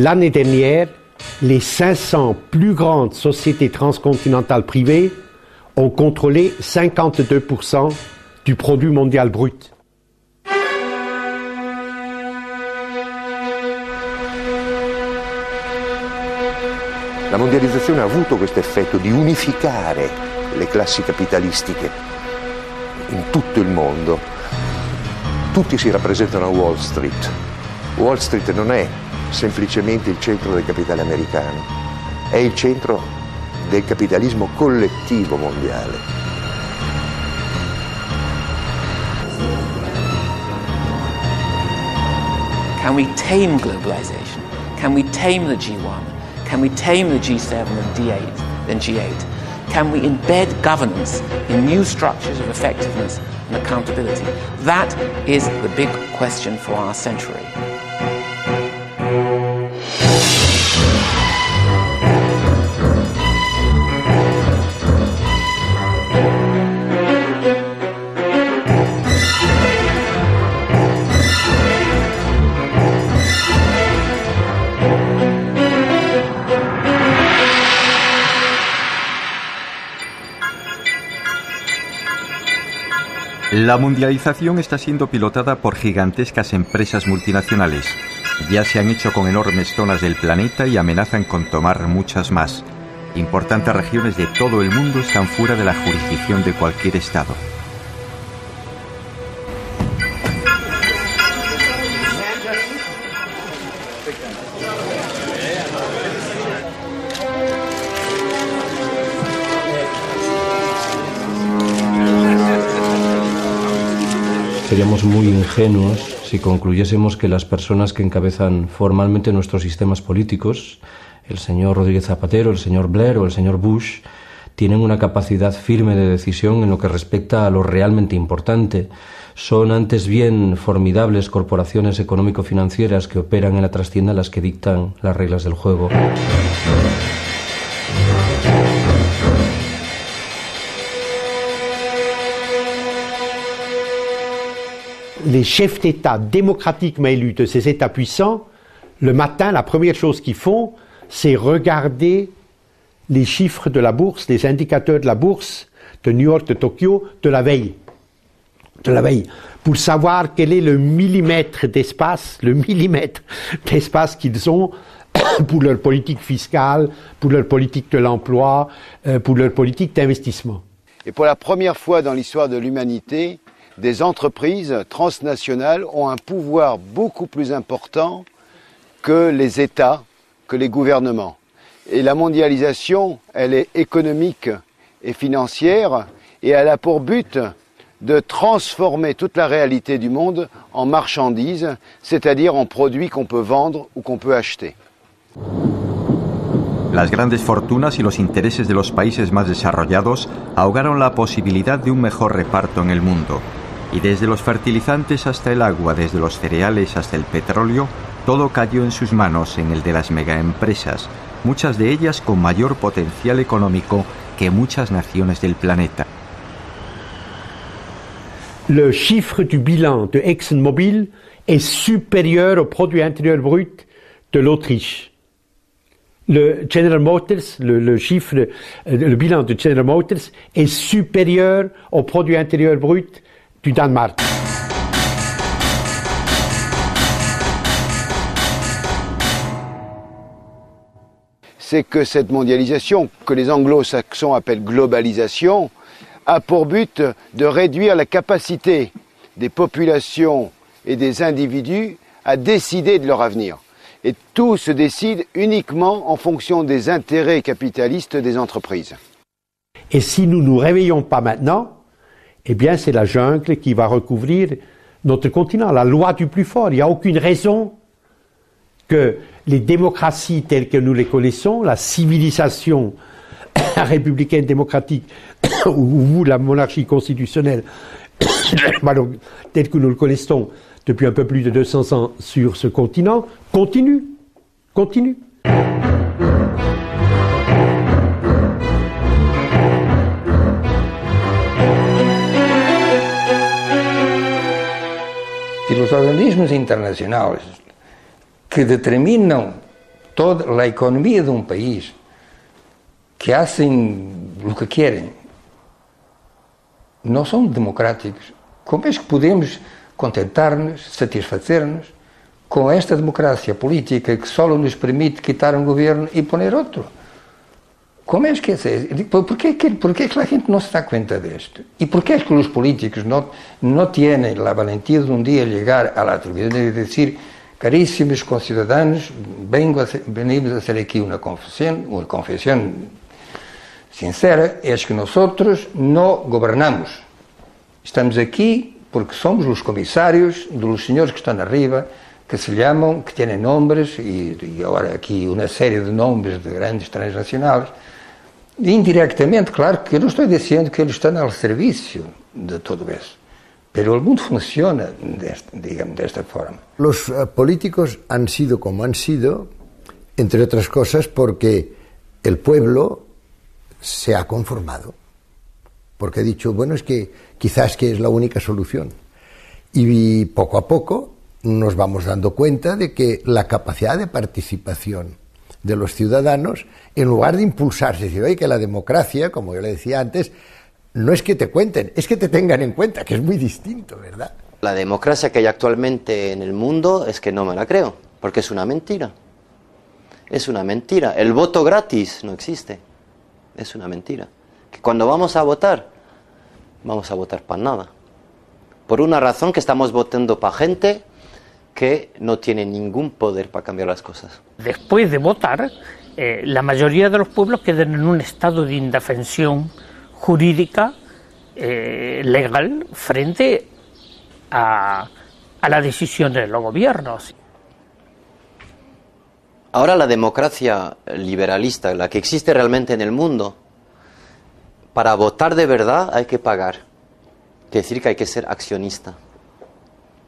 l'année dernière, les 500 plus grandes sociétés transcontinentales privées ont contrôlé 52% du produit mondial brut. La mondializzazione ha avuto questo effetto di unificare le classi capitalistiche in tutto il mondo. Tutti si rappresentano a Wall Street. Wall Street non è semplicemente il centro del capitale americano, è il centro del capitalismo collettivo mondiale. Can we tame globalization? Can we tame the G1? Can we tame the G7 and G8? Can we embed governance in new structures of effectiveness and accountability? That is the big question for our century. La mundialización está siendo pilotada por gigantescas empresas multinacionales. Ya se han hecho con enormes zonas del planeta y amenazan con tomar muchas más. Importantes regiones de todo el mundo están fuera de la jurisdicción de cualquier Estado. Seríamos muy ingenuos si concluyésemos que las personas que encabezan formalmente nuestros sistemas políticos, el señor Rodríguez Zapatero, el señor Blair o el señor Bush, tienen una capacidad firme de decisión en lo que respecta a lo realmente importante. Son antes bien formidables corporaciones económico-financieras que operan en la trastienda las que dictan las reglas del juego. Les chefs d'État démocratiquement élus de ces États puissants, le matin, la première chose qu'ils font, c'est regarder les chiffres de la bourse, les indicateurs de la bourse de New York, de Tokyo, de la veille, pour savoir quel est le millimètre d'espace qu'ils ont pour leur politique fiscale, pour leur politique de l'emploi, pour leur politique d'investissement. Et pour la première fois dans l'histoire de l'humanité, des entreprises transnationales ont un pouvoir beaucoup plus important que les États, que les gouvernements. Et la mondialisation, elle est économique et financière et elle a pour but de transformer toute la réalité du monde en marchandises, c'est-à-dire en produits qu'on peut vendre ou qu'on peut acheter. Las grandes fortunas y los intereses de los países más desarrollados ahogaron la posibilidad de un mejor reparto en el mundo. Y desde los fertilizantes hasta el agua, desde los cereales hasta el petróleo, todo cayó en sus manos, en el de las megaempresas, muchas de ellas con mayor potencial económico que muchas naciones del planeta. Le chiffre du bilan de ExxonMobil est supérieur au produit intérieur brut de l'Autriche. Le General Motors, le bilan de General Motors est supérieur au produit intérieur brut du Danemark. C'est que cette mondialisation, que les anglo-saxons appellent globalisation, a pour but de réduire la capacité des populations et des individus à décider de leur avenir. Et tout se décide uniquement en fonction des intérêts capitalistes des entreprises. Et si nous ne nous réveillons pas maintenant, eh bien c'est la jungle qui va recouvrir notre continent, la loi du plus fort. Il n'y a aucune raison que les démocraties telles que nous les connaissons, la civilisation républicaine démocratique ou la monarchie constitutionnelle telle que nous le connaissons depuis un peu plus de 200 ans sur ce continent, continue. Y los organismos internacionales que determinan toda la economía de un país, que hacen lo que quieren, no son democráticos, ¿cómo es que podemos contentar-nos, satisfazer-nos com esta democracia política que só nos permite quitar um governo e poner outro? Como é que é? ¿Por qué la gente no se da cuenta de esto? ¿Y por qué es que los políticos no tienen la valentía de un día llegar a la televisión y decir, carísimos conciudadanos, venimos a hacer aquí una confesión sincera, es que nosotros no gobernamos. Estamos aquí porque somos los comisarios de los señores que están arriba, que se llaman, que tienen nombres, y ahora aquí una serie de nombres de grandes transnacionales. Indirectamente, claro, que eu não estou dizendo que eles estão ao serviço de todo isso, pero el mundo funciona, digamos, de esta forma. Los políticos han sido como han sido, entre otras cosas, porque el pueblo se ha conformado, porque ha dicho, bueno, es que quizás que es la única solución. Y poco a poco nos vamos dando cuenta de que la capacidad de participación de los ciudadanos, en lugar de impulsarse, decir, oye, que la democracia, como yo le decía antes, no es que te cuenten, es que te tengan en cuenta, que es muy distinto, ¿verdad? La democracia que hay actualmente en el mundo es que no me la creo, porque es una mentira. Es una mentira. El voto gratis no existe. Es una mentira. Que cuando vamos a votar para nada. Por una razón, que estamos votando para gente que no tiene ningún poder para cambiar las cosas. Después de votar, la mayoría de los pueblos quedan en un estado de indefensión jurídica, legal, frente a la decisión de los gobiernos. Ahora la democracia liberalista, la que existe realmente en el mundo, para votar de verdad hay que pagar. Quiere decir que hay que ser accionista.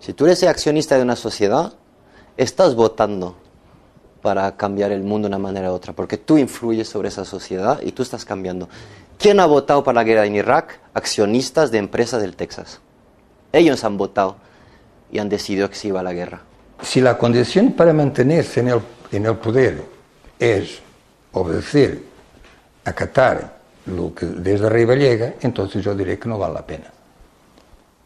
Si tú eres accionista de una sociedad, estás votando para cambiar el mundo de una manera u otra, porque tú influyes sobre esa sociedad y tú estás cambiando. ¿Quién ha votado para la guerra en Irak? Accionistas de empresas del Texas. Ellos han votado y han decidido que se iba a la guerra. Si la condición para mantenerse en el poder es obedecer, acatar lo que desde arriba llega, entonces yo diré que no vale la pena.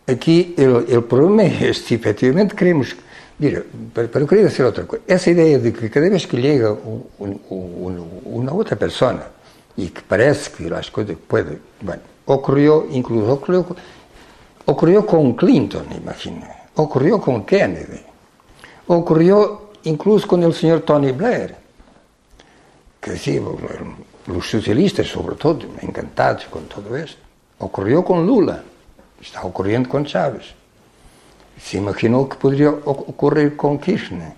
Aquí el problema es si efectivamente queremos... Mira, pero quería decir otra cosa. Esa idea de que cada vez que llega una otra persona y que parece que las cosas pueden... Bueno, ocurrió con Clinton, imagino. Ocurrió con Kennedy. Ocurrió incluso con el señor Tony Blair. Que sí, los socialistas sobre todo, encantados con todo esto. Ocurrió con Lula. Está ocurriendo con Chávez. Se imaginou que poderia ocorrer com Kirchner.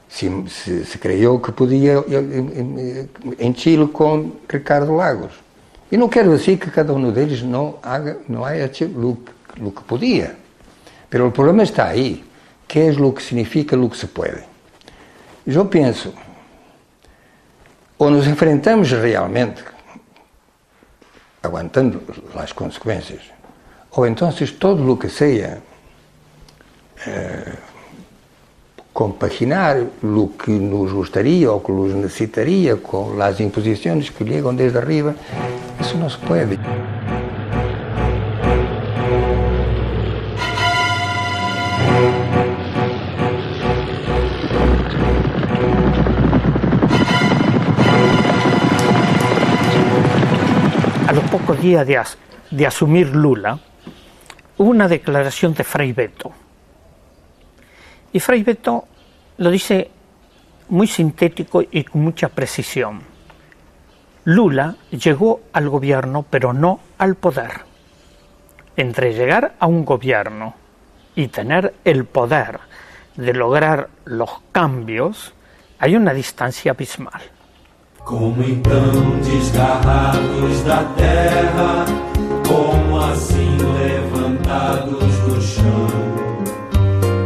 Se creyó que podía en Chile con Ricardo Lagos. E não quero dizer que cada um deles não haya hecho lo que podía. Pero el problema está ahí. ¿Qué es lo que significa lo que se puede? Yo pienso, o nos enfrentamos realmente, aguantando las consecuencias, o entonces todo lo que sea compaginar lo que nos gustaría o que nos necesitaría con las imposiciones que llegan desde arriba, eso no se puede. A los pocos días de asumir Lula, hubo una declaración de Frei Betto. Y Frei Betto lo dice muy sintético y con mucha precisión. Lula llegó al gobierno, pero no al poder. Entre llegar a un gobierno y tener el poder de lograr los cambios, hay una distancia abismal. Como então desgarrados da terra, como assim levantados do chão,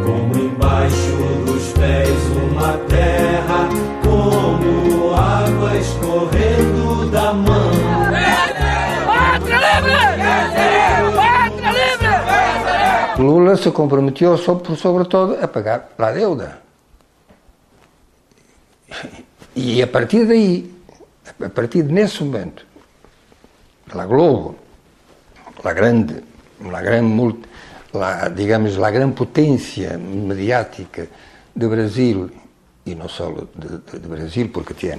como embaixo dos pés uma terra, como água escorrendo da mão. ¡Pátria livre! ¡Pátria livre! Lula se comprometió sobre todo a pagar la deuda. E a partir daí, a partir nesse momento, a Globo, a grande potência mediática do Brasil, e não só do Brasil, porque tem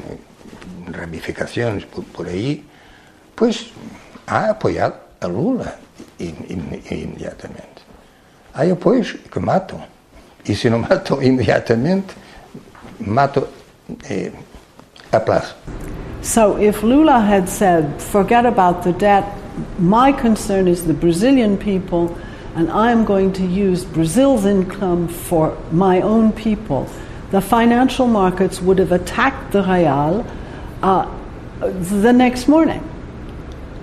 ramificações por aí, pois ha apoiado a Lula imediatamente. Há apoios que matam. E se não matam imediatamente, matam a prazo. So if Lula had said, forget about the debt, my concern is the Brazilian people, and I am going to use Brazil's income for my own people, the financial markets would have attacked the real the next morning.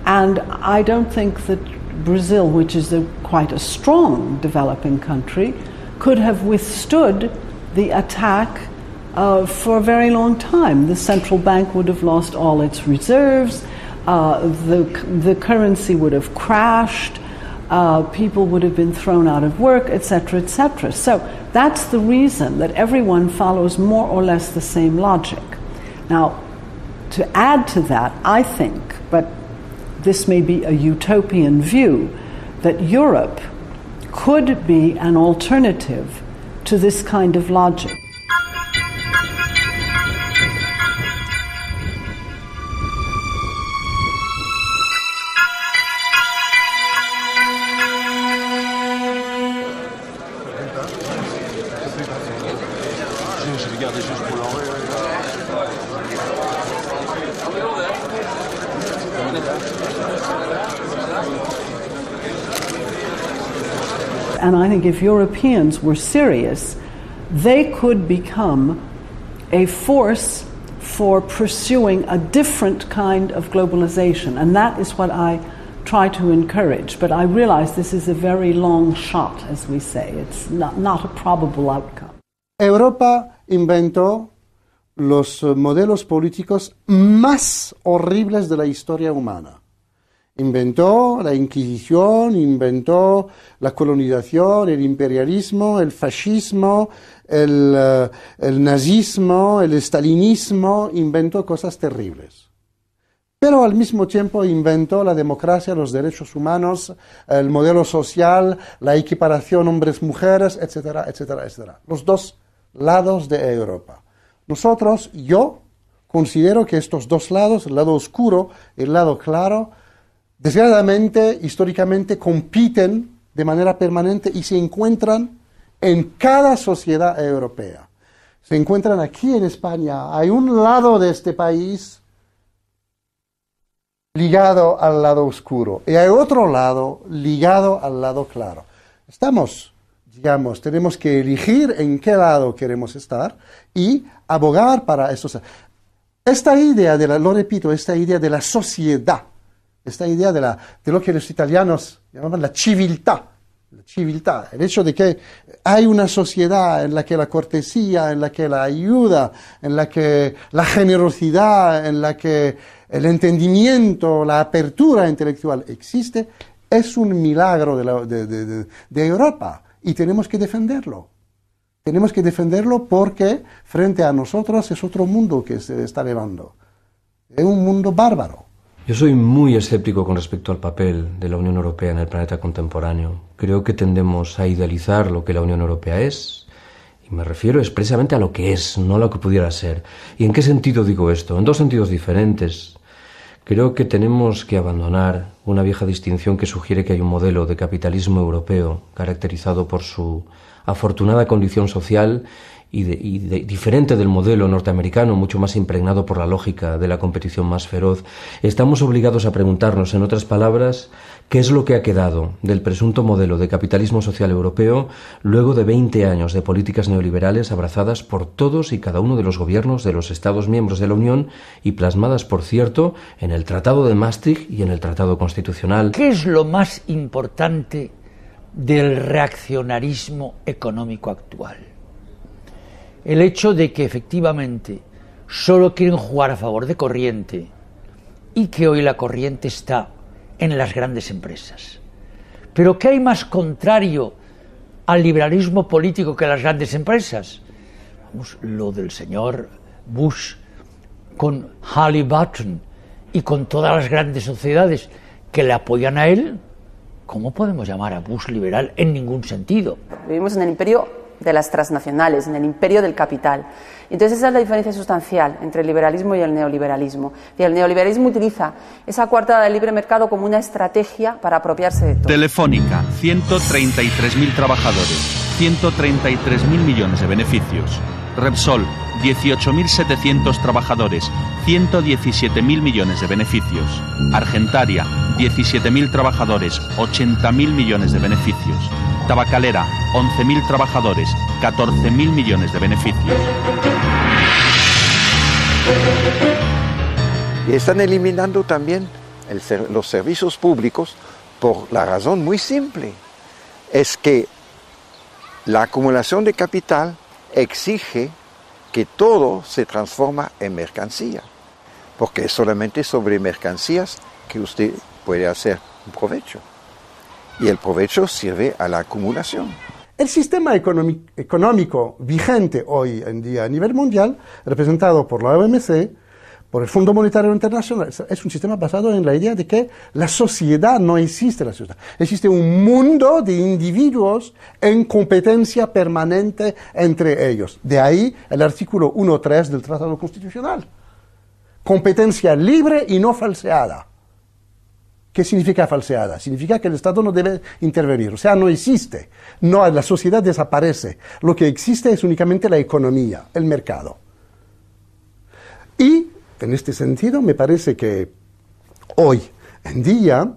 And I don't think that Brazil, which is quite a strong developing country, could have withstood the attack for a very long time. The central bank would have lost all its reserves, the currency would have crashed, people would have been thrown out of work, etc., etc. So that's the reason that everyone follows more or less the same logic. Now, to add to that, I think, but this may be a utopian view, that Europe could be an alternative to this kind of logic. And I think if Europeans were serious, they could become a force for pursuing a different kind of globalization. And that is what I try to encourage. But I realize this is a very long shot, as we say. It's not a probable outcome. Europa inventó los modelos políticos más horribles de la historia humana. Inventó la Inquisición, inventó la colonización, el imperialismo, el fascismo, el nazismo, el stalinismo, inventó cosas terribles. Pero al mismo tiempo inventó la democracia, los derechos humanos, el modelo social, la equiparación hombres-mujeres, etcétera, etcétera, etcétera. Los dos lados de Europa. Nosotros, yo considero que estos dos lados, el lado oscuro y el lado claro, desgraciadamente, históricamente, compiten de manera permanente y se encuentran en cada sociedad europea. Se encuentran aquí en España. Hay un lado de este país ligado al lado oscuro y hay otro lado ligado al lado claro. Tenemos que elegir en qué lado queremos estar y abogar para eso. Esta idea lo repito, esta idea de la sociedad, esta idea de lo que los italianos llamaban la civiltà, el hecho de que hay una sociedad en la que la cortesía, en la que la ayuda, en la que la generosidad, en la que el entendimiento, la apertura intelectual existe, es un milagro de Europa y tenemos que defenderlo. Tenemos que defenderlo porque frente a nosotros es otro mundo que se está elevando. Es un mundo bárbaro. Yo soy muy escéptico con respecto al papel de la Unión Europea en el planeta contemporáneo. Creo que tendemos a idealizar lo que la Unión Europea es, y me refiero expresamente a lo que es, no a lo que pudiera ser. ¿Y en qué sentido digo esto? En dos sentidos diferentes. Creo que tenemos que abandonar una vieja distinción que sugiere que hay un modelo de capitalismo europeo caracterizado por su afortunada condición social y diferente del modelo norteamericano, mucho más impregnado por la lógica de la competición más feroz. Estamos obligados a preguntarnos, en otras palabras, qué es lo que ha quedado del presunto modelo de capitalismo social europeo luego de 20 años de políticas neoliberales abrazadas por todos y cada uno de los gobiernos de los Estados miembros de la Unión y plasmadas, por cierto, en el Tratado de Maastricht y en el Tratado Constitucional. ¿Qué es lo más importante del reaccionarismo económico actual? El hecho de que efectivamente solo quieren jugar a favor de corriente y que hoy la corriente está en las grandes empresas. Pero ¿qué hay más contrario al liberalismo político que las grandes empresas? Vamos, lo del señor Bush con Halliburton y con todas las grandes sociedades que le apoyan a él, ¿cómo podemos llamar a Bush liberal? En ningún sentido. Vivimos en el imperio de las transnacionales, en el imperio del capital. Entonces esa es la diferencia sustancial entre el liberalismo y el neoliberalismo. Y el neoliberalismo utiliza esa coartada del libre mercado como una estrategia para apropiarse de todo. Telefónica, 133.000 trabajadores, 133.000 millones de beneficios. Repsol, 18.700 trabajadores, 117.000 millones de beneficios. Argentaria, 17.000 trabajadores, 80.000 millones de beneficios. Tabacalera, 11.000 trabajadores, 14.000 millones de beneficios. Y están eliminando también los servicios públicos por la razón muy simple. Es que la acumulación de capital exige que todo se transforma en mercancía, porque es solamente sobre mercancías que usted puede hacer un provecho, y el provecho sirve a la acumulación. El sistema económico vigente hoy en día a nivel mundial, representado por la OMC, por el Fondo Monetario Internacional, es un sistema basado en la idea de que la sociedad no existe, la sociedad. Existe un mundo de individuos en competencia permanente entre ellos. De ahí el artículo 1.3 del Tratado Constitucional. Competencia libre y no falseada. ¿Qué significa falseada? Significa que el Estado no debe intervenir, o sea, no existe. No, la sociedad desaparece. Lo que existe es únicamente la economía, el mercado. Y en este sentido, me parece que hoy en día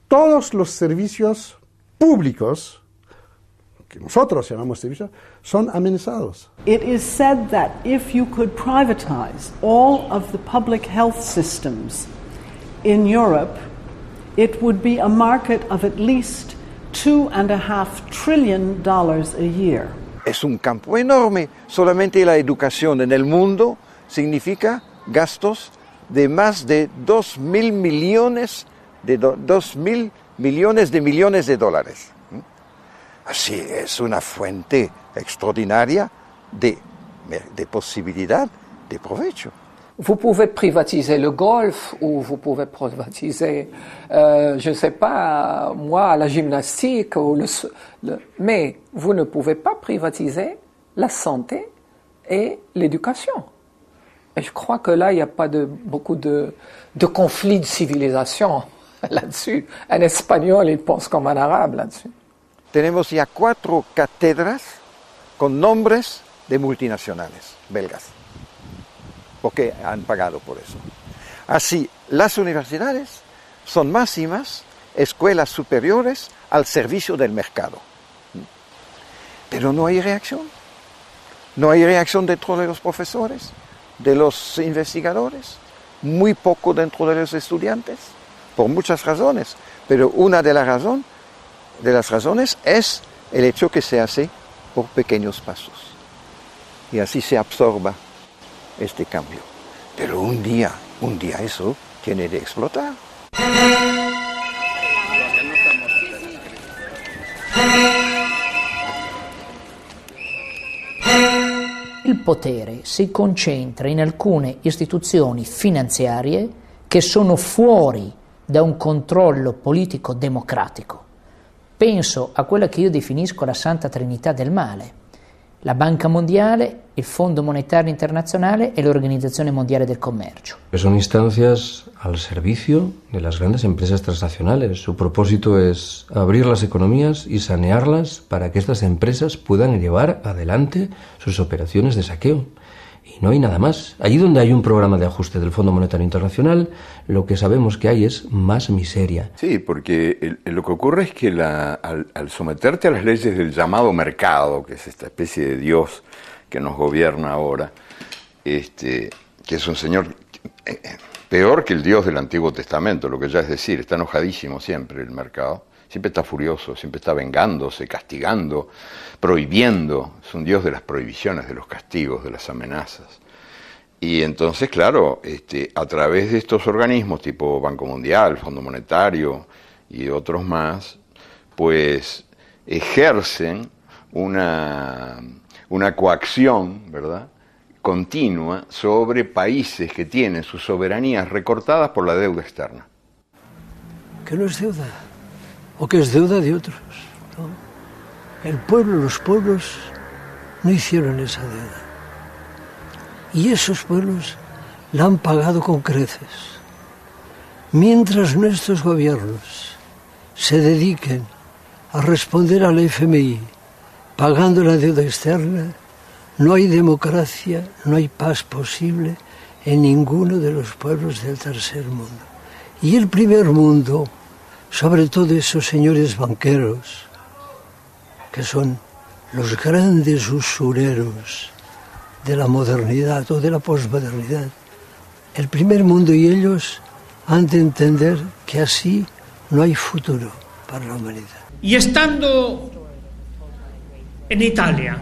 todos los servicios públicos, que nosotros llamamos servicios, son amenazados. It is said that if you could privatize all of the public health systems in Europe, it would be a market of at least $2.5 trillion a year. Es un campo enorme. Solamente la educación en el mundo significa gastos de más de 2.000 millones de dólares. Así es una fuente extraordinaria de posibilidad de provecho. Vous pouvez privatiser le golf ou vous pouvez privatiser, je ne sais pas, moi, la gymnastique, ou mais vous ne pouvez pas privatiser la santé et l'éducation. Et je crois que là, il n'y a pas beaucoup de conflits de civilisation là-dessus. Un espagnol, il pense comme un arabe là-dessus. Tenemos ya 4 cátedras con nombres de multinacionales belgas, porque han pagado por eso. Así, las universidades son más y más escuelas superiores al servicio del mercado. Pero no hay reacción. No hay reacción dentro de los profesores, de los investigadores, muy poco dentro de los estudiantes, por muchas razones. Pero una de las razones es el hecho que se hace por pequeños pasos. Y así se absorba este cambio. Pero un día eso tiene de explotar. Il potere si concentra in alcune istituzioni finanziarie che sono fuori da un controllo politico democratico. Penso a quella che io definisco la Santa Trinità del male: la Banca Mondiale, il Fondo Monetario Internacional e l'Organizzazione Mondiale del Comercio. Son instancias al servicio de las grandes empresas transnacionales. Su propósito es abrir las economías y sanearlas para que estas empresas puedan llevar adelante sus operaciones de saqueo. Y no hay nada más. Allí donde hay un programa de ajuste del Fondo Monetario Internacional, lo que sabemos que hay es más miseria. Sí, porque lo que ocurre es que al someterte a las leyes del llamado mercado, que es esta especie de Dios que nos gobierna ahora, que es un señor peor que el Dios del Antiguo Testamento, lo que ya es decir, está enojadísimo siempre el mercado, siempre está furioso, siempre está vengándose, castigando, prohibiendo. Es un Dios de las prohibiciones, de los castigos, de las amenazas. Y entonces, claro, a través de estos organismos tipo Banco Mundial, Fondo Monetario y otros más, pues ejercen una coacción, ¿verdad?, continua sobre países que tienen sus soberanías recortadas por la deuda externa. Que no es deuda, o que es deuda de otros, ¿no? El pueblo, los pueblos no hicieron esa deuda. Y esos pueblos la han pagado con creces. Mientras nuestros gobiernos se dediquen a responder al FMI pagando la deuda externa, no hay democracia, no hay paz posible en ninguno de los pueblos del tercer mundo. Y el primer mundo, sobre todo esos señores banqueros, que son los grandes usureros de la modernidad o de la posmodernidad, el primer mundo y ellos han de entender que así no hay futuro para la humanidad. Y estando en Italia,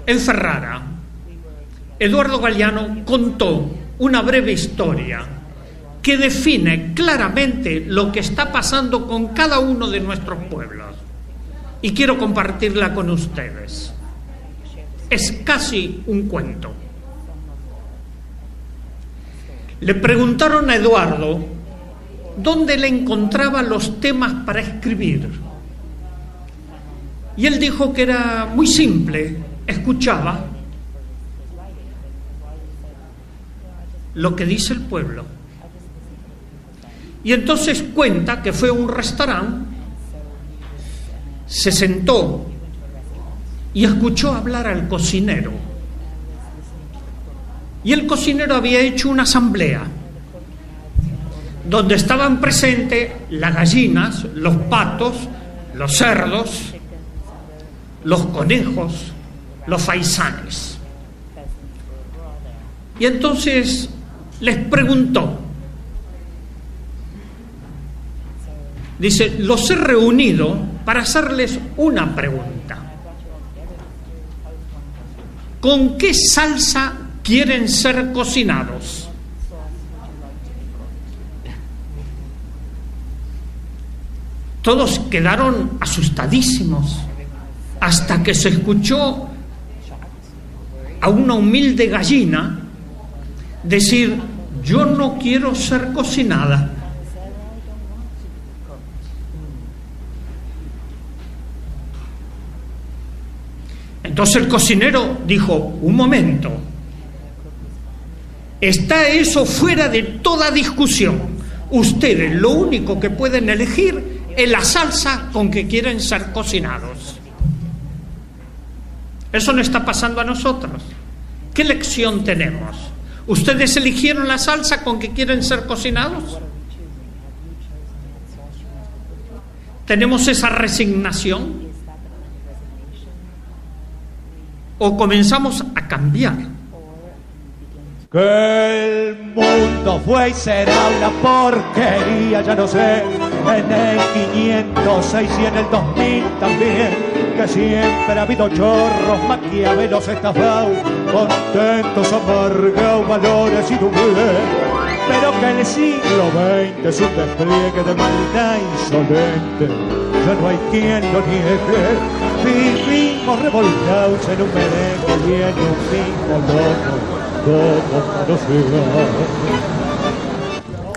en Ferrara, Eduardo Galeano contó una breve historia que define claramente lo que está pasando con cada uno de nuestros pueblos. Y quiero compartirla con ustedes. Es casi un cuento. Le preguntaron a Eduardo dónde le encontraba los temas para escribir. Y él dijo que era muy simple, escuchaba lo que dice el pueblo. Y entonces cuenta que fue a un restaurante, se sentó y escuchó hablar al cocinero. Y el cocinero había hecho una asamblea donde estaban presentes las gallinas, los patos, los cerdos, los conejos, los faisanes. Y entonces les preguntó, dice, los he reunido para hacerles una pregunta. ¿Con qué salsa quieren ser cocinados? Todos quedaron asustadísimos hasta que se escuchó a una humilde gallina decir, yo no quiero ser cocinada. Entonces el cocinero dijo, un momento, está eso fuera de toda discusión. Ustedes lo único que pueden elegir es la salsa con que quieren ser cocinados. Eso no está pasando a nosotros. ¿Qué lección tenemos? ¿Ustedes eligieron la salsa con que quieren ser cocinados? ¿Tenemos esa resignación? ¿O comenzamos a cambiar? Que el mundo fue y será una porquería, ya no sé, en el 506 y en el 2000 también, que siempre ha habido chorros, maquiavelos estafados, contentos, amargados, valores y doblez, pero que el siglo XX es un despliegue de maldad insolente, ya no hay quien lo niegue, vivimos revoltados en un merengue y en un mismo loco.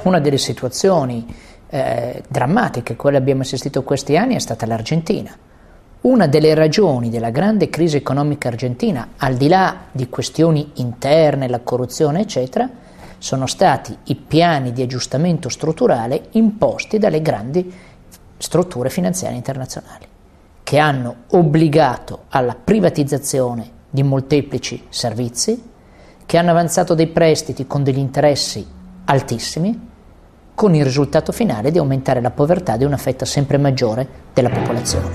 Una delle situazioni drammatiche a cui abbiamo assistito questi anni è stata l'Argentina. Una delle ragioni della grande crisi economica argentina, al di là di questioni interne, la corruzione eccetera, sono stati i piani di aggiustamento strutturale imposti dalle grandi strutture finanziarie internazionali, che hanno obbligato alla privatizzazione di molteplici servizi, che hanno avanzato dei prestiti con degli interessi altissimi, con il risultato finale di aumentare la povertà di una fetta sempre maggiore della popolazione.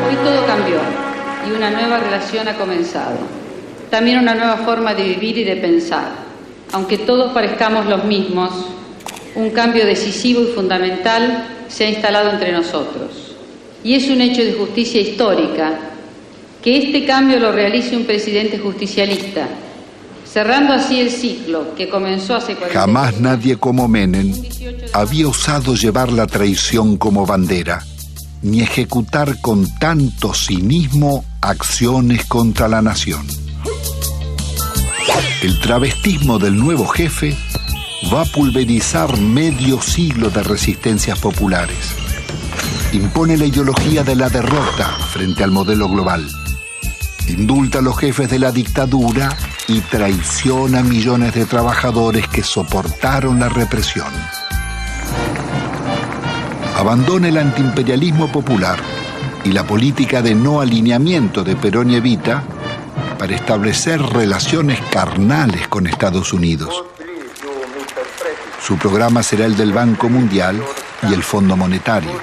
Hoy todo cambió y una nueva relación ha comenzado. También una nueva forma de vivir y de pensar. Aunque todos parezcamos los mismos, un cambio decisivo y fundamental se ha instalado entre nosotros. Y es un hecho de justicia histórica que este cambio lo realice un presidente justicialista, cerrando así el ciclo que comenzó hace 40 Jamás nadie como Menem había osado llevar la traición como bandera, ni ejecutar con tanto cinismo acciones contra la nación. El travestismo del nuevo jefe va a pulverizar medio siglo de resistencias populares. Impone la ideología de la derrota frente al modelo global. Indulta a los jefes de la dictadura y traiciona a millones de trabajadores que soportaron la represión. Abandona el antiimperialismo popular y la política de no alineamiento de Perón y Evita para establecer relaciones carnales con Estados Unidos. Su programa será el del Banco Mundial y el Fondo Monetario.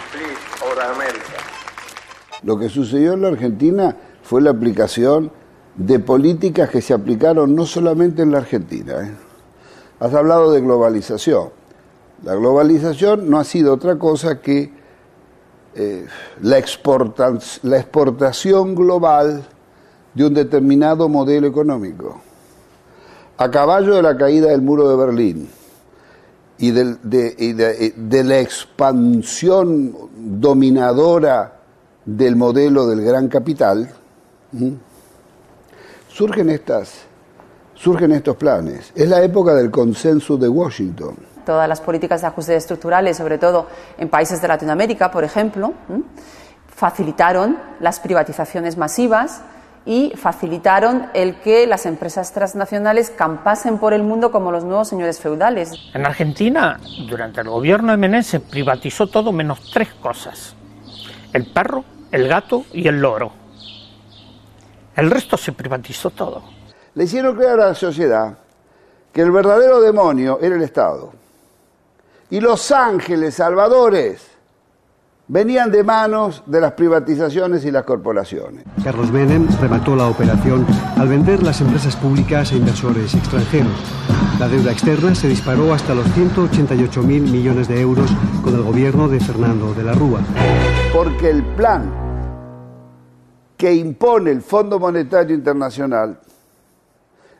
Lo que sucedió en la Argentina fue la aplicación de políticas que se aplicaron no solamente en la Argentina. Has hablado de globalización. La globalización no ha sido otra cosa que la exportación global de un determinado modelo económico. A caballo de la caída del muro de Berlín y de la expansión dominadora del modelo del gran capital, surgen estos planes. Es la época del consenso de Washington. Todas las políticas de ajuste estructurales, sobre todo en países de Latinoamérica, por ejemplo, facilitaron las privatizaciones masivas y facilitaron el que las empresas transnacionales campasen por el mundo como los nuevos señores feudales. En Argentina, durante el gobierno de Menem, se privatizó todo menos 3 cosas: el perro, el gato y el loro. El resto se privatizó todo. Le hicieron creer a la sociedad que el verdadero demonio era el Estado. Y los ángeles salvadores venían de manos de las privatizaciones y las corporaciones. Carlos Menem remató la operación al vender las empresas públicas a inversores extranjeros. La deuda externa se disparó hasta los 188.000 millones de euros con el gobierno de Fernando de la Rúa. Porque el plan que impone el Fondo Monetario Internacional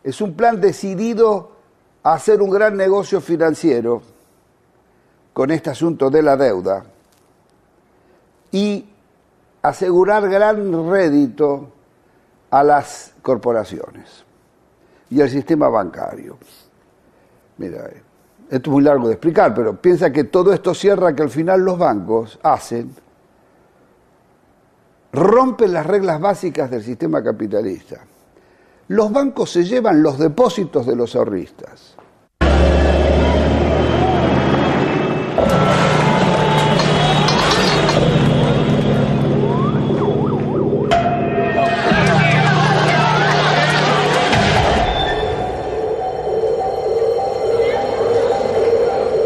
es un plan decidido a hacer un gran negocio financiero con este asunto de la deuda y asegurar gran rédito a las corporaciones y al sistema bancario. Mira, esto es muy largo de explicar, pero piensa que todo esto cierra que al final los bancos rompen las reglas básicas del sistema capitalista. Los bancos se llevan los depósitos de los ahorristas.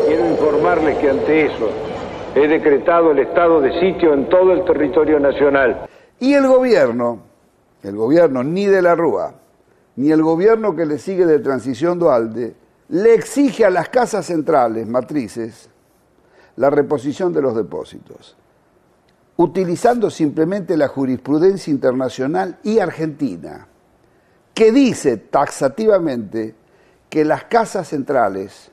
Quiero informarles que ante eso he decretado el estado de sitio en todo el territorio nacional. Y el gobierno ni de la Rúa, ni el gobierno que le sigue de transición Duhalde, le exige a las casas centrales, matrices, la reposición de los depósitos, utilizando simplemente la jurisprudencia internacional y argentina, que dice taxativamente que las casas centrales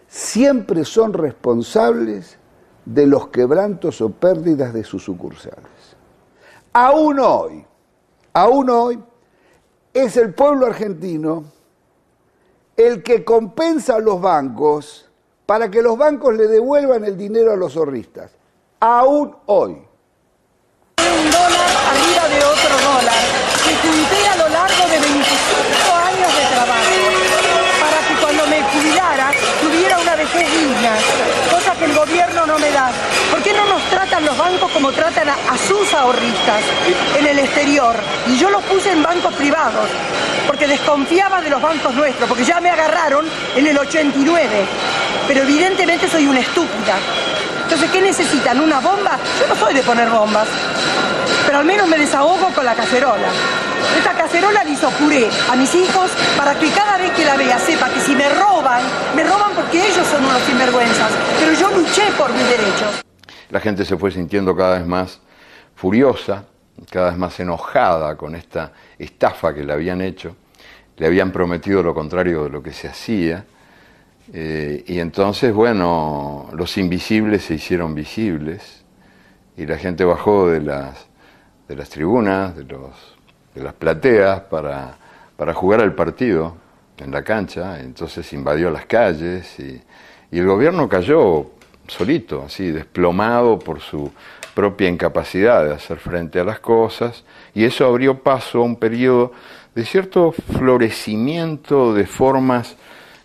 siempre son responsables de los quebrantos o pérdidas de sus sucursales. Aún hoy, es el pueblo argentino el que compensa a los bancos para que los bancos le devuelvan el dinero a los ahorristas. Aún hoy. Un dólar arriba de otro dólar que junté a lo largo de 25 años de trabajo para que cuando me jubilara tuviera una vejez digna, cosa que el gobierno no me da. ¿Por qué no nos tratan los bancos como tratan a sus ahorristas en el exterior? Y yo los puse en bancos privados, porque desconfiaba de los bancos nuestros, porque ya me agarraron en el 89, pero evidentemente soy una estúpida. Entonces, ¿qué necesitan? ¿Una bomba? Yo no soy de poner bombas, pero al menos me desahogo con la cacerola. Esta cacerola le hizo puré a mis hijos para que cada vez que la vea sepa que si me roban porque ellos son unos sinvergüenzas, pero yo luché por mis derechos. La gente se fue sintiendo cada vez más furiosa, cada vez más enojada con esta estafa que le habían hecho, le habían prometido lo contrario de lo que se hacía. Y entonces, bueno, los invisibles se hicieron visibles y la gente bajó de las tribunas, de las plateas para jugar al partido en la cancha. Entonces invadió las calles y el gobierno cayó solito, así, desplomado por su propia incapacidad de hacer frente a las cosas, y eso abrió paso a un periodo de cierto florecimiento de formas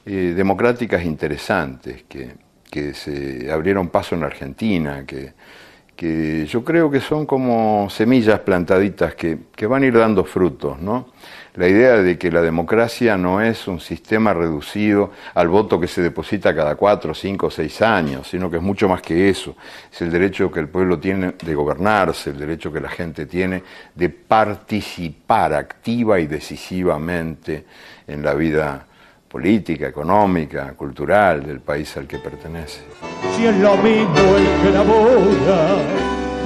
democráticas interesantes que se abrieron paso en la Argentina, que yo creo que son como semillas plantaditas que van a ir dando frutos, ¿no? La idea de que la democracia no es un sistema reducido al voto que se deposita cada 4, 5, 6 años, sino que es mucho más que eso. Es el derecho que el pueblo tiene de gobernarse, el derecho que la gente tiene de participar activa y decisivamente en la vida política, económica, cultural del país al que pertenece. Si es lo mismo el que labora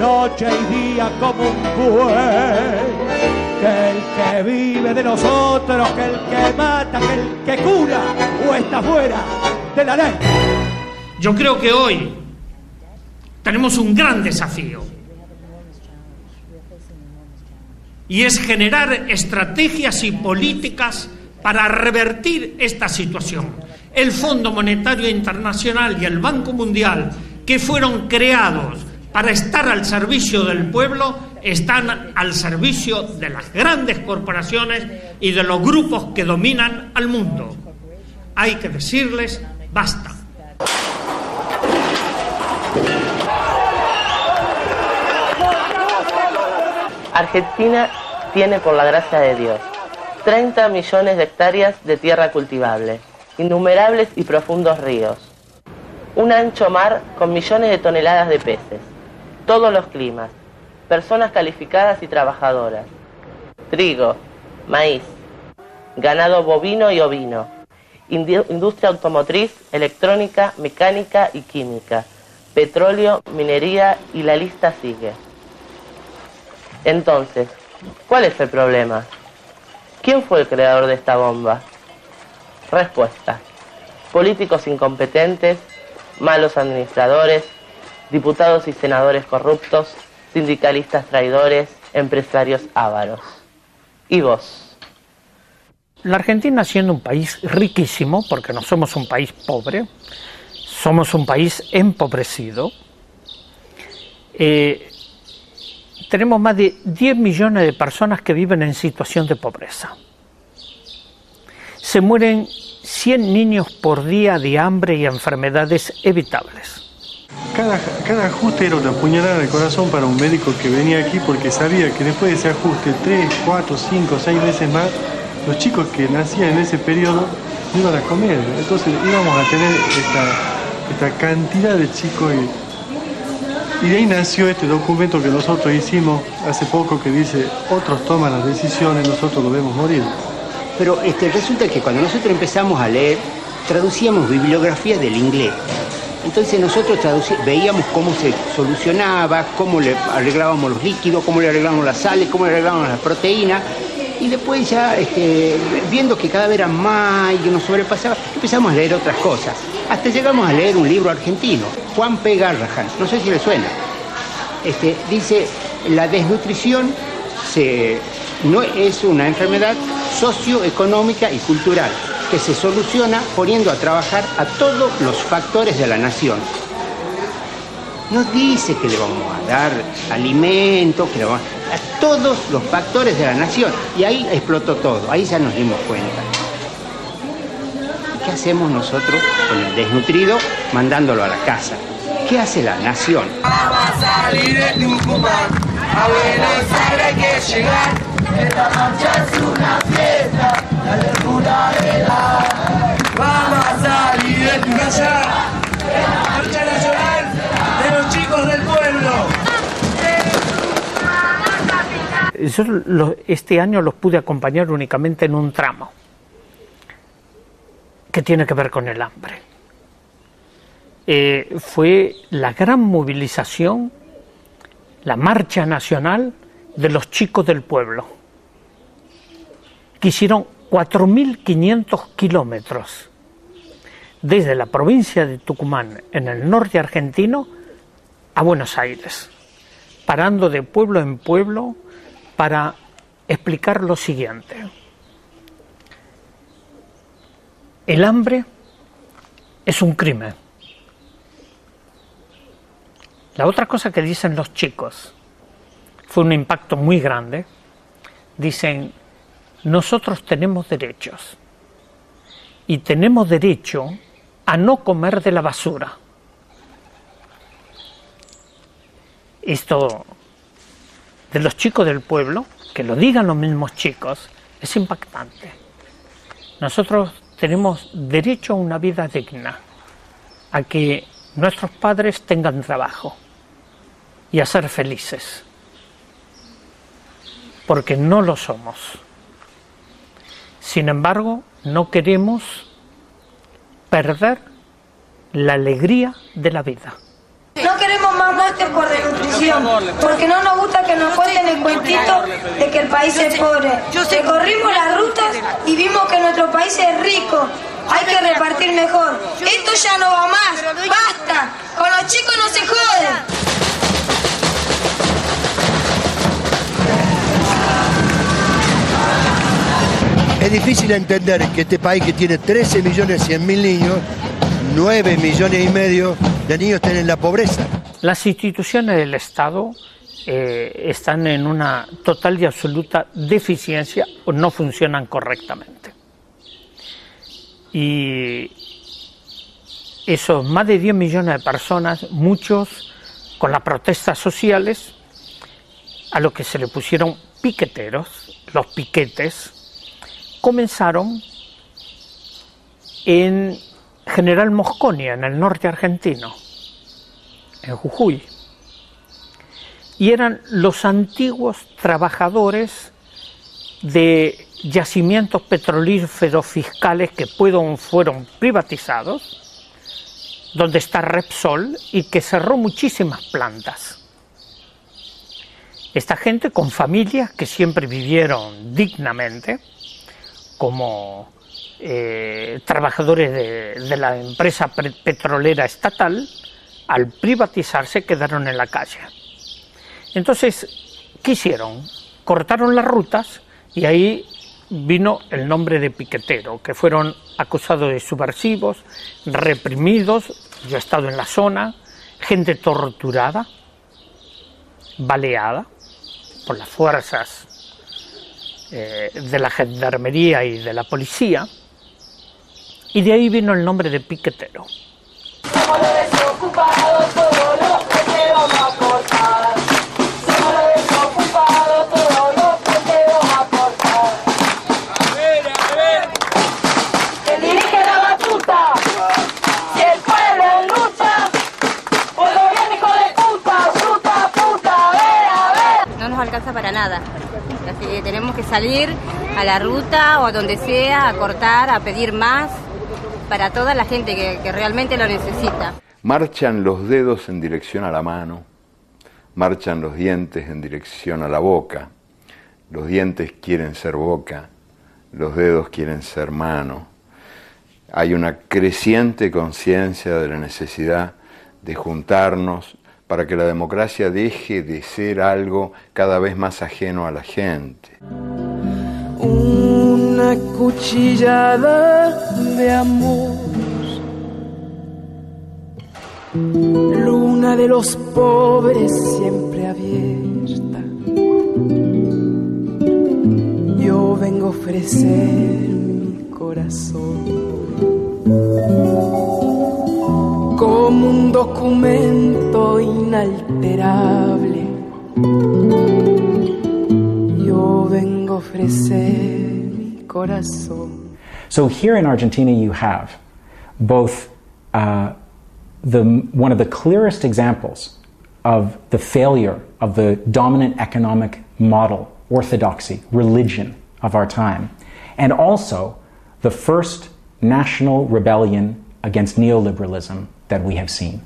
noche y día como un buey, que el que vive de nosotros, que el que mata, que el que cura o está fuera de la ley. Yo creo que hoy tenemos un gran desafío y es generar estrategias y políticas para revertir esta situación. El Fondo Monetario Internacional y el Banco Mundial, que fueron creados para estar al servicio del pueblo, están al servicio de las grandes corporaciones y de los grupos que dominan al mundo. Hay que decirles basta. Argentina tiene, por la gracia de Dios, 30 millones de hectáreas de tierra cultivable, innumerables y profundos ríos, un ancho mar con millones de toneladas de peces, todos los climas, personas calificadas y trabajadoras, trigo, maíz, ganado bovino y ovino, industria automotriz, electrónica, mecánica y química, petróleo, minería y la lista sigue. Entonces, ¿cuál es el problema? ¿Quién fue el creador de esta bomba? Respuesta: políticos incompetentes, malos administradores, diputados y senadores corruptos, sindicalistas traidores, empresarios ávaros. ¿Y vos? La Argentina, siendo un país riquísimo, porque no somos un país pobre, somos un país empobrecido, tenemos más de 10 millones de personas que viven en situación de pobreza. Se mueren 100 niños por día de hambre y enfermedades evitables. Cada ajuste era una puñalada al corazón para un médico que venía aquí, porque sabía que después de ese ajuste 3, 4, 5, 6 veces más, los chicos que nacían en ese periodo no iban a comer. Entonces íbamos a tener esta cantidad de chicos y de ahí nació este documento que nosotros hicimos hace poco, que dice: otros toman las decisiones, nosotros lo vemos morir. Pero resulta que cuando nosotros empezamos a leer, traducíamos bibliografía del inglés. Entonces nosotros veíamos cómo se solucionaba, cómo le arreglábamos los líquidos, cómo le arreglábamos las sales, cómo le arreglábamos las proteínas. Y después ya, viendo que cada vez era más y que nos sobrepasaba, empezamos a leer otras cosas. Hasta llegamos a leer un libro argentino, Juan P. Garrahan, no sé si le suena. Dice: la desnutrición no es una enfermedad socioeconómica y cultural que se soluciona poniendo a trabajar a todos los factores de la nación. Nos dice que le vamos a dar alimento, que le vamos a todos los factores de la nación. Y ahí explotó todo, ahí ya nos dimos cuenta. ¿Qué hacemos nosotros con el desnutrido mandándolo a la casa? ¿Qué hace la nación? Vamos a salir de Tucumán, a Buenos Aires hay que llegar. Esta marcha es una fiesta, la locura de la... Vamos a salir de tu casa, la marcha nacional de los chicos del pueblo. Yo este año los pude acompañar únicamente en un tramo que tiene que ver con el hambre. Fue la gran movilización, la marcha nacional de los chicos del pueblo, que hicieron 4.500 kilómetros desde la provincia de Tucumán, en el norte argentino, a Buenos Aires, parando de pueblo en pueblo para explicar lo siguiente. El hambre es un crimen. La otra cosa que dicen los chicos fue un impacto muy grande. Dicen, nosotros tenemos derechos y tenemos derecho a no comer de la basura. Esto de los chicos del pueblo, que lo digan los mismos chicos, es impactante. Nosotros tenemos derecho a una vida digna, a que nuestros padres tengan trabajo y a ser felices, porque no lo somos. Sin embargo, no queremos perder la alegría de la vida. No queremos más muertes por desnutrición, porque no nos gusta que nos cuenten el cuentito de que el país es pobre. Recorrimos las rutas y vimos que nuestro país es rico. Hay que repartir mejor. Esto ya no va más. ¡Basta! Con los chicos no se jode. Es difícil entender que este país que tiene 13.100.000 niños, 9,5 millones de niños estén en la pobreza. Las instituciones del Estado están en una total y absoluta deficiencia o no funcionan correctamente. Y esos más de 10 millones de personas, muchos con las protestas sociales, a los que se le pusieron piqueteros, los piquetes, comenzaron en General Mosconia, en el norte argentino, en Jujuy, y eran los antiguos trabajadores de yacimientos petrolíferos fiscales que fueron privatizados, donde está Repsol y que cerró muchísimas plantas. Esta gente con familias que siempre vivieron dignamente, como trabajadores de la empresa petrolera estatal, al privatizarse quedaron en la calle. Entonces, ¿qué hicieron? Cortaron las rutas y ahí vino el nombre de piquetero, que fueron acusados de subversivos, reprimidos. Yo he estado en la zona, gente torturada, baleada por las fuerzas de la gendarmería y de la policía, y de ahí vino el nombre de piquetero. Somos los desocupados, todos los que te vamos a cortar. Somos los desocupados, todos los que te vamos a cortar. A ver. ¿Quién dirige la batuta? Si el pueblo lucha, pues gobierno hijo de puta, puta, a ver. No nos alcanza para nada. Así que tenemos que salir a la ruta o a donde sea, a cortar, a pedir más para toda la gente que realmente lo necesita. Marchan los dedos en dirección a la mano, marchan los dientes en dirección a la boca, los dientes quieren ser boca, los dedos quieren ser mano. Hay una creciente conciencia de la necesidad de juntarnos para que la democracia deje de ser algo cada vez más ajeno a la gente. Una cuchillada de amor, luna de los pobres siempre abierta. Yo vengo a ofrecer mi corazón como un documento inalterable. Yo vengo a ofrecer mi corazón. So here in Argentina you have both one of the clearest examples of the failure of the dominant economic model, orthodoxy, religion of our time, and also the first national rebellion against neoliberalism that we have seen.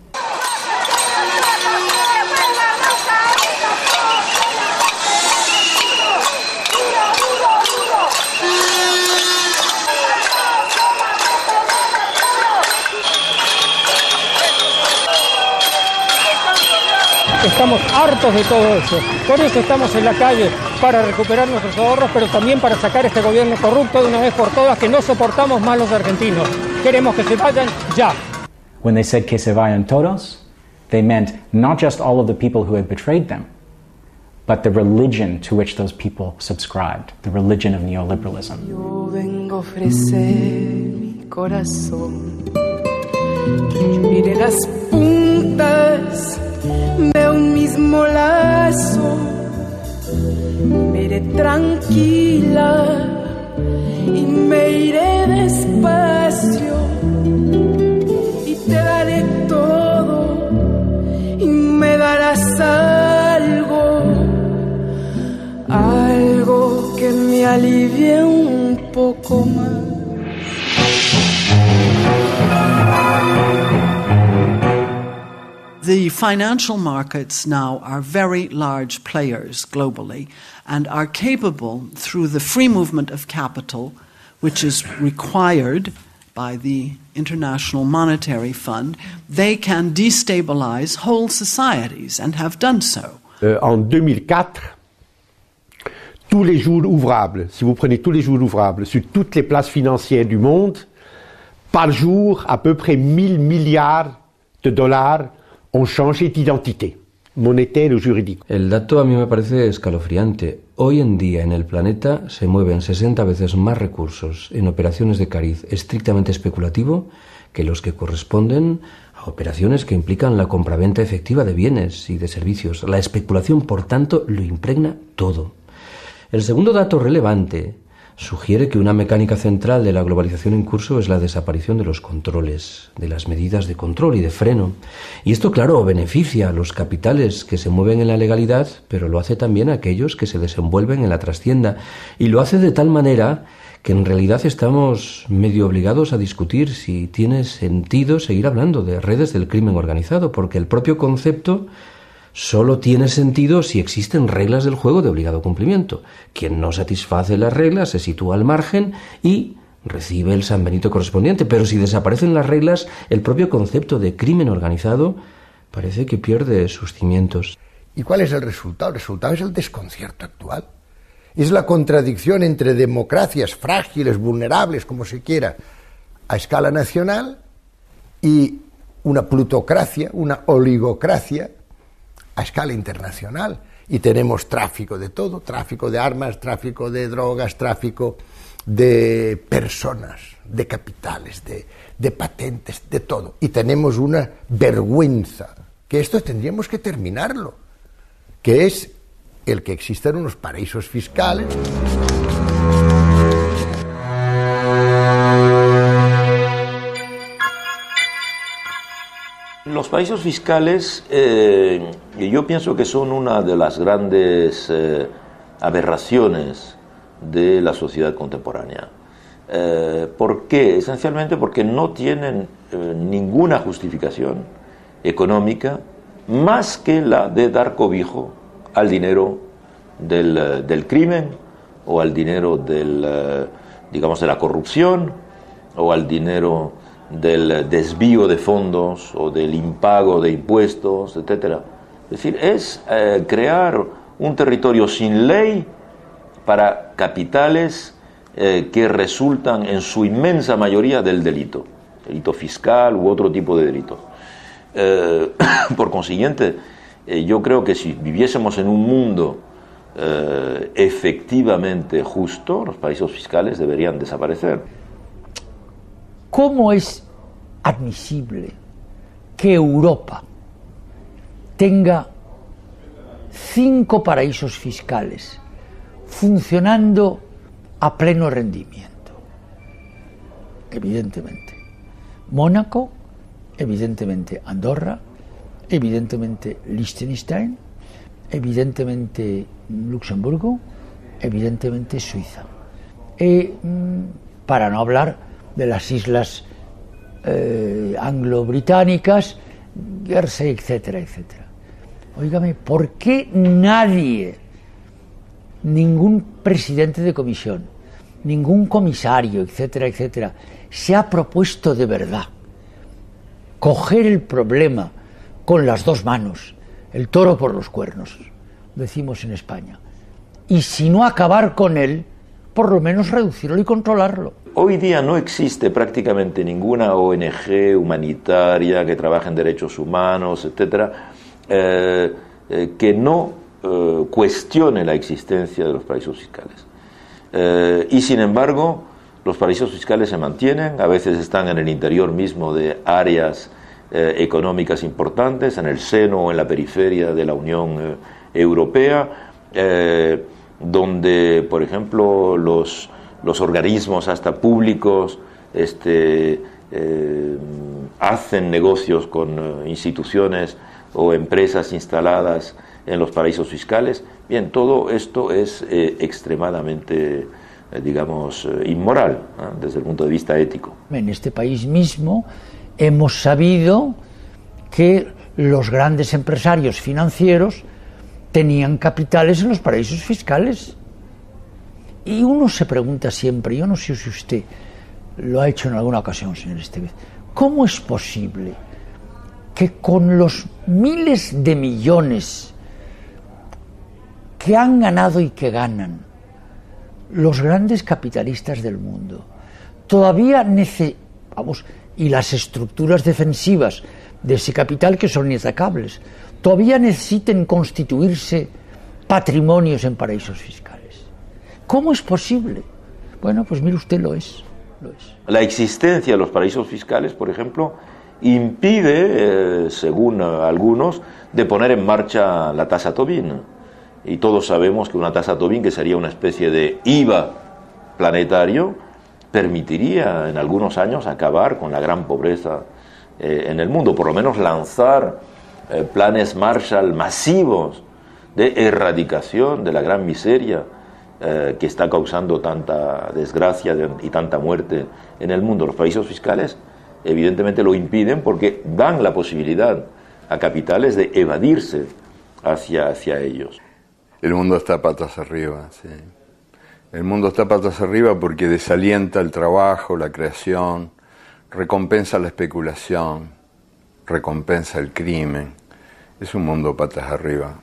estamos hartos de todo eso. Por eso estamos en la calle, para recuperar nuestros ahorros, pero también para sacar este gobierno corrupto de una vez por todas, que no soportamos más los argentinos. Queremos que se vayan ya. When they said que se vayan todos, they meant not just all of the people who had betrayed them, but the religion to which those people subscribed, the religion of neoliberalism. Yo vengo a ofrecer mi corazón. Mire las puntas de un mismo lazo. Me iré tranquila y me iré despacio y te daré todo y me darás algo que me alivie un poco más. The financial markets now are very large players globally and are capable, through the free movement of capital, which is required by the International Monetary Fund, they can destabilize whole societies and have done so. En 2004, tous les jours ouvrables, si vous prenez tous les jours ouvrables sur toutes les places financières du monde, par jour, à peu près 1000 milliards de dollars ont changé d'identité, monétaire o jurídico. El dato a mí me parece escalofriante. Hoy en día en el planeta se mueven 60 veces más recursos en operaciones de cariz estrictamente especulativo que los que corresponden a operaciones que implican la compraventa efectiva de bienes y de servicios. La especulación, por tanto, lo impregna todo. El segundo dato relevante sugiere que una mecánica central de la globalización en curso es la desaparición de los controles, de las medidas de control y de freno. Y esto, claro, beneficia a los capitales que se mueven en la legalidad, pero lo hace también a aquellos que se desenvuelven en la trastienda. Y lo hace de tal manera que en realidad estamos medio obligados a discutir si tiene sentido seguir hablando de redes del crimen organizado, porque el propio concepto solo tiene sentido si existen reglas del juego de obligado cumplimiento. Quien no satisface las reglas se sitúa al margen y recibe el San Benito correspondiente. Pero si desaparecen las reglas, el propio concepto de crimen organizado parece que pierde sus cimientos. ¿Y cuál es el resultado? El resultado es el desconcierto actual. Es la contradicción entre democracias frágiles, vulnerables, como se quiera, a escala nacional, y una plutocracia, una oligocracia a escala internacional. Y tenemos tráfico de todo, tráfico de armas, tráfico de drogas, tráfico de personas, de capitales, de patentes, de todo. Y tenemos una vergüenza, que esto tendríamos que terminarlo, que es el que existan unos paraísos fiscales. Los paraísos fiscales, yo pienso que son una de las grandes aberraciones de la sociedad contemporánea. ¿Por qué? Esencialmente porque no tienen ninguna justificación económica más que la de dar cobijo al dinero del crimen, o al dinero digamos, de la corrupción, o al dinero del desvío de fondos o del impago de impuestos, etc. Es decir, es crear un territorio sin ley para capitales que resultan en su inmensa mayoría del delito fiscal u otro tipo de delitos. Por consiguiente, yo creo que si viviésemos en un mundo efectivamente justo, los paraísos fiscales deberían desaparecer. ¿Cómo es admisible que Europa tenga 5 paraísos fiscales funcionando a pleno rendimiento? Evidentemente Mónaco, evidentemente Andorra, evidentemente Liechtenstein, evidentemente Luxemburgo, evidentemente Suiza. Para no hablar de las islas anglo-británicas, Guernsey, etcétera, etcétera. Óigame, ¿por qué nadie, ningún presidente de comisión, ningún comisario, etcétera, etcétera, se ha propuesto de verdad coger el problema con las dos manos, el toro por los cuernos, decimos en España. Y si no acabar con él, por lo menos reducirlo y controlarlo. Hoy día no existe prácticamente ninguna ONG humanitaria que trabaje en derechos humanos, etcétera, que no cuestione la existencia de los paraísos fiscales. Y sin embargo, los paraísos fiscales se mantienen, a veces están en el interior mismo de áreas económicas importantes, en el seno o en la periferia de la Unión Europea, donde, por ejemplo, los organismos hasta públicos hacen negocios con instituciones o empresas instaladas en los paraísos fiscales. Bien, todo esto es extremadamente, digamos, inmoral, ¿eh? Desde el punto de vista ético. En este país mismo hemos sabido que los grandes empresarios financieros tenían capitales en los paraísos fiscales. Y uno se pregunta siempre, yo no sé si usted lo ha hecho en alguna ocasión, señor Estevez, ¿cómo es posible que con los miles de millones que han ganado y que ganan los grandes capitalistas del mundo, todavía y las estructuras defensivas de ese capital, que son inatacables, todavía necesiten constituirse patrimonios en paraísos fiscales? ¿Cómo es posible? Bueno, pues mire usted, lo es. La existencia de los paraísos fiscales, por ejemplo, impide, según algunos, de poner en marcha la tasa Tobin. Y todos sabemos que una tasa Tobin, que sería una especie de IVA planetario, permitiría en algunos años acabar con la gran pobreza en el mundo, por lo menos lanzar planes Marshall masivos de erradicación de la gran miseria que está causando tanta desgracia y tanta muerte en el mundo. Los paraísos fiscales evidentemente lo impiden porque dan la posibilidad a capitales de evadirse hacia ellos. El mundo está patas arriba, sí. El mundo está patas arriba porque desalienta el trabajo, la creación, recompensa la especulación, recompensa el crimen. Es un mundo patas arriba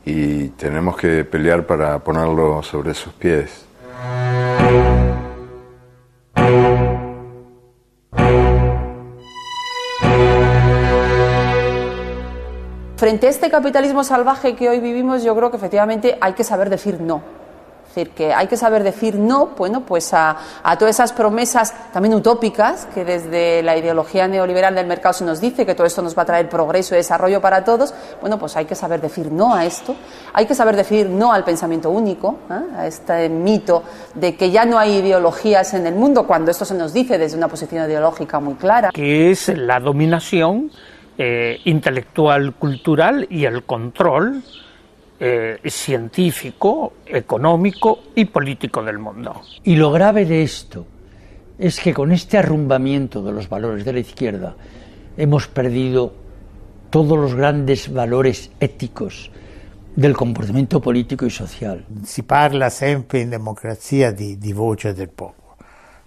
y tenemos que pelear para ponerlo sobre sus pies. Frente a este capitalismo salvaje que hoy vivimos, yo creo que efectivamente hay que saber decir no. Es decir, que hay que saber decir no, bueno, pues a todas esas promesas también utópicas que desde la ideología neoliberal del mercado se nos dice que todo esto nos va a traer progreso y desarrollo para todos. Bueno, pues hay que saber decir no a esto, hay que saber decir no al pensamiento único, a este mito de que ya no hay ideologías en el mundo, cuando esto se nos dice desde una posición ideológica muy clara. Que es la dominación intelectual, cultural y el control científico, económico y político del mundo. Y lo grave de esto es que con este arrumbamiento de los valores de la izquierda hemos perdido todos los grandes valores éticos del comportamento politico e social. Si parla sempre in democrazia di voce del popolo,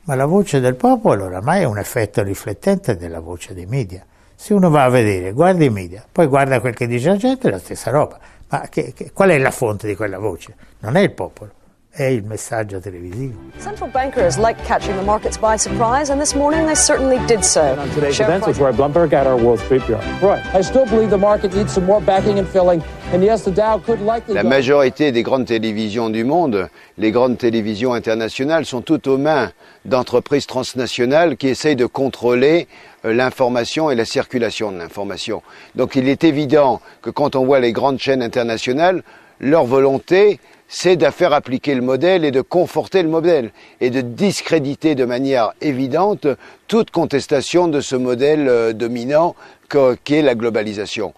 ma la voce del popolo oramai è un effetto riflettente della voce dei media. Se uno va a vedere, guarda i media, poi guarda quel che dice la gente, è la stessa roba. Ma qual è la fonte di quella voce? Non è il popolo, è il messaggio televisivo. Central bankers like catching the markets by surprise, and this morning they certainly did so. On today's events with Roy Blumberg at our Wall Street Bureau. Roy, I still believe the market needs some more backing and filling, and yes, the Dow could likely. La majorité des grandes télévisions du monde, les grandes télévisions internationales, sont toutes aux mains d'entreprises transnationales qui essayent de contrôler l'information et la circulation de l'information. Donc il est évident que quand on voit les grandes chaînes internationales, leur volonté, c'est de faire appliquer le modèle et de conforter le modèle et de discréditer de manière évidente toute contestation de ce modèle dominant qu'est la globalisation.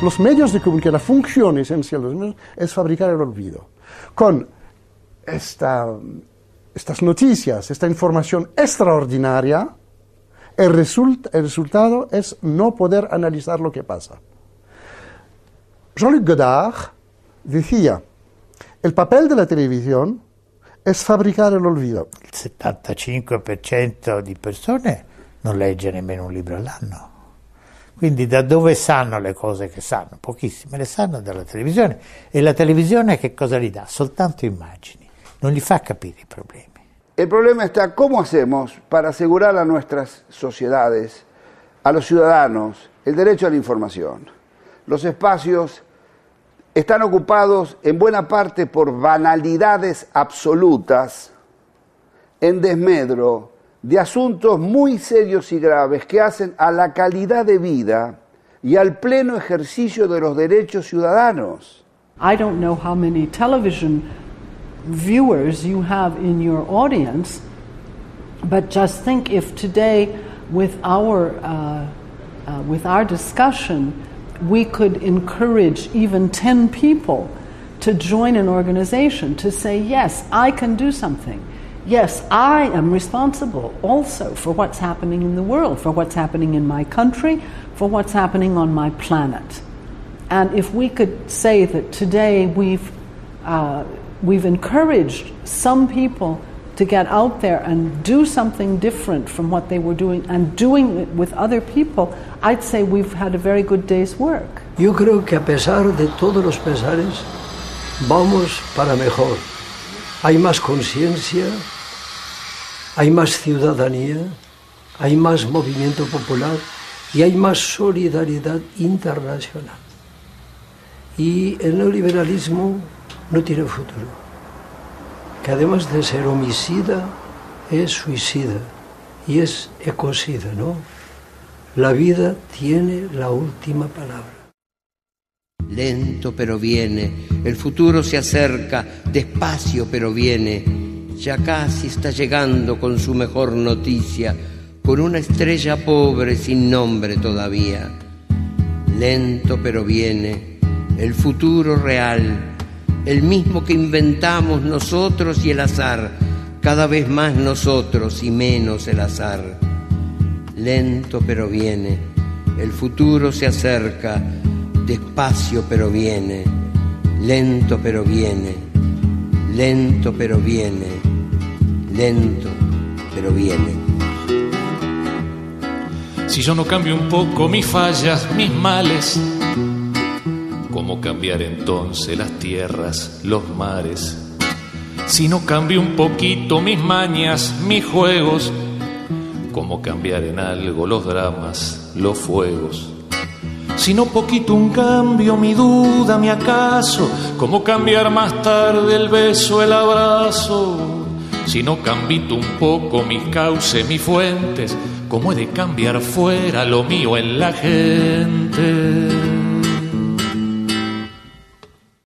Los medios de comunicación, la función esencial de los medios es fabricar el olvido. Con estas noticias, esta información extraordinaria, El resultado es no poder analizar lo que pasa. Jean-Luc Godard decía, el papel de la televisión es fabricar el olvido. Il 75% di persone non legge nemmeno un libro all'anno. Quindi da dove sanno le cose che sanno? Pochissime le sanno dalla televisione. E la televisione che cosa gli dà? Soltanto immagini. Non gli fa capire i problemi. El problema está cómo hacemos para asegurar a nuestras sociedades, a los ciudadanos, el derecho a la información. Los espacios están ocupados en buena parte por banalidades absolutas, en desmedro de asuntos muy serios y graves que hacen a la calidad de vida y al pleno ejercicio de los derechos ciudadanos. I don't know how many television viewers you have in your audience, but just think if today with our discussion we could encourage even 10 people to join an organization, to say, yes, I can do something. Yes, I am responsible also for what's happening in the world, for what's happening in my country, for what's happening on my planet. And if we could say that today we've encouraged some people to get out there and do something different from what they were doing and doing it with other people, I'd say we've had a very good day's work. Yo creo que a pesar de todos los pesares, vamos para mejor. Hay más conciencia, hay más ciudadanía, hay más movimiento popular y hay más solidaridad internacional. Y el neoliberalismo no tiene futuro, que además de ser homicida, es suicida y es ecocida, ¿no? La vida tiene la última palabra. Lento pero viene, el futuro se acerca, despacio pero viene, ya casi está llegando con su mejor noticia, con una estrella pobre sin nombre todavía. Lento pero viene, el futuro real, el mismo que inventamos nosotros y el azar, cada vez más nosotros y menos el azar. Lento pero viene, el futuro se acerca, despacio pero viene, lento pero viene, lento pero viene, lento pero viene. Si yo no cambio un poco mis fallas, mis males, ¿cómo cambiar entonces las tierras, los mares? Si no cambio un poquito mis mañas, mis juegos, ¿cómo cambiar en algo los dramas, los fuegos? Si no poquito un cambio, mi duda, mi acaso, ¿cómo cambiar más tarde el beso, el abrazo? Si no cambito un poco mis cauces, mis fuentes, ¿cómo he de cambiar fuera lo mío en la gente?